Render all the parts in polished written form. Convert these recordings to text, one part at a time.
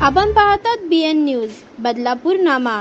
आपण पाहतात BN news Badlapur नामा।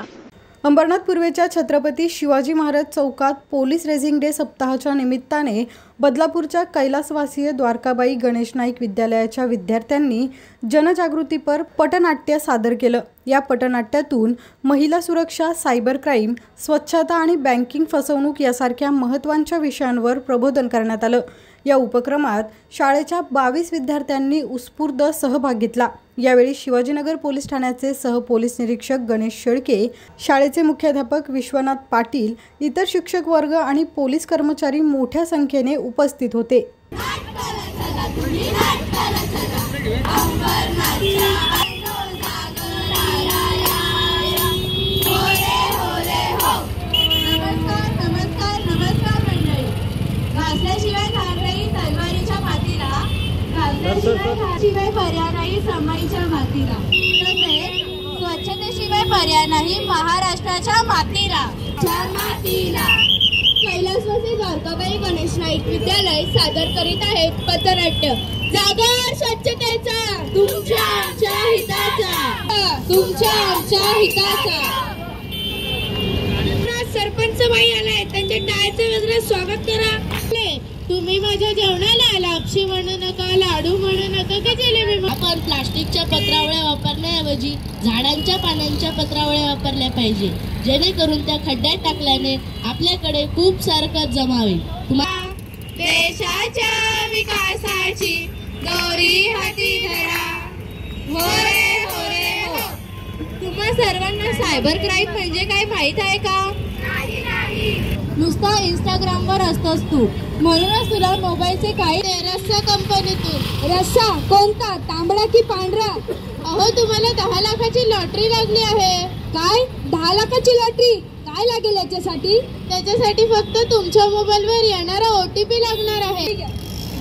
अंबरनाथ पूर्वेच्या छत्रपती शिवाजी महाराज चौकात पोलीस रेझिंग डे सप्ताहाच्या निमित्ताने बदलापूरच्या कैलासवासीय द्वारकाबाई गणेश नाईक विद्यालयाच्या विद्यार्थ्यांनी जनजागृतीपर पटनाट्य सादर केलं। या पटनाट्यातून महिला सुरक्षा, सायबर क्राईम, स्वच्छता आणि बँकिंग फसवणूक यासारख्या महत्त्वाच्या विषयांवर प्रबोधन करण्यात आलं। या उपक्रमात शाळेच्या 22 विद्यार्थ्यांनी उत्स्फूर्त सहभाग घेतला। यावेळी शिवाजीनगर पोलीस ठाण्याचे सहपोलीस निरीक्षक गणेश शेळके, शाळेचे मुख्याध्यापक विश्वनाथ पाटील, इतर शिक्षक वर्ग आणि पोलीस कर्मचारी मोठ्या संख्येने उपस्थित होते। शिवाय पर्याय नाही समाईच्या मातीला, तसेच स्वच्छतेशिवाय पर्याय नाही महाराष्ट्राच्या मातीला। कैलासवासी द्वारकाबाई गणेश नाईक विद्यालय सादर करीत आहे पथनाट्य जागर स्वच्छतेचा, तुमच्या आमच्या हिताचा, तुमच्या आमच्या हिताचा। सरपंच बाई आलाय, त्यांच्या टाळ्याचं वगैरे स्वागत करा। तुम्ही माझ्या जेवणाला लापशी म्हणू नका, लाडू म्हणू नका की जिलेबी। आपण प्लास्टिकच्या पत्रावळ्या वापरण्याऐवजी झाडांच्या पानांच्या पत्रावळ्या वापरल्या पाहिजे, जेणेकरून त्या खड्ड्यात टाकल्याने आपल्याकडे खूप सारं खत जमा होईल। देशाच्या विकासाची दोरी हाती धरा, हो रे हो रे हो। तुम्हा सर्वांना सायबर क्राईम म्हणजे काय माहित आहे का? नुसता इंस्टाग्रामवर असतोस तू, म्हणूनच तुला मोबाईलचे काही रस्सा कंपनीतून। रस्सा कोणता, तांबडा की पांढरा? अहो, तुम्हाला 10 लाखाची लॉटरी लागली आहे। काय 10 लाखाची लॉटरी? काय लागेल याच्यासाठी? त्याच्यासाठी फक्त तुमच्या मोबाईलवर येणारा OTP लागणार आहे।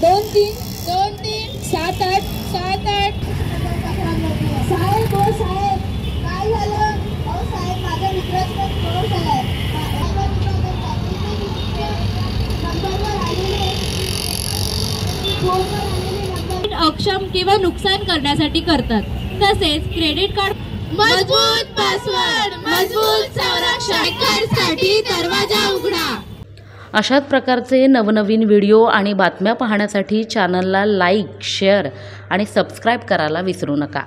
2323 78 78। साहेब हो साहेब, काय झालं? अहो साहेब, माझा मित्राचा फोन झालाय। अक्षम किंवा नुकसान करण्यासाठी करतात। तसेच क्रेडिट कार्ड मजबूत पासवर्ड, मजबूत संरक्षण साठी दरवाजा उघडा। अशाच प्रकारचे नवनवीन व्हिडिओ आणि बातम्या पाहण्यासाठी चॅनलला लाईक, शेअर आणि सबस्क्राईब करायला विसरू नका।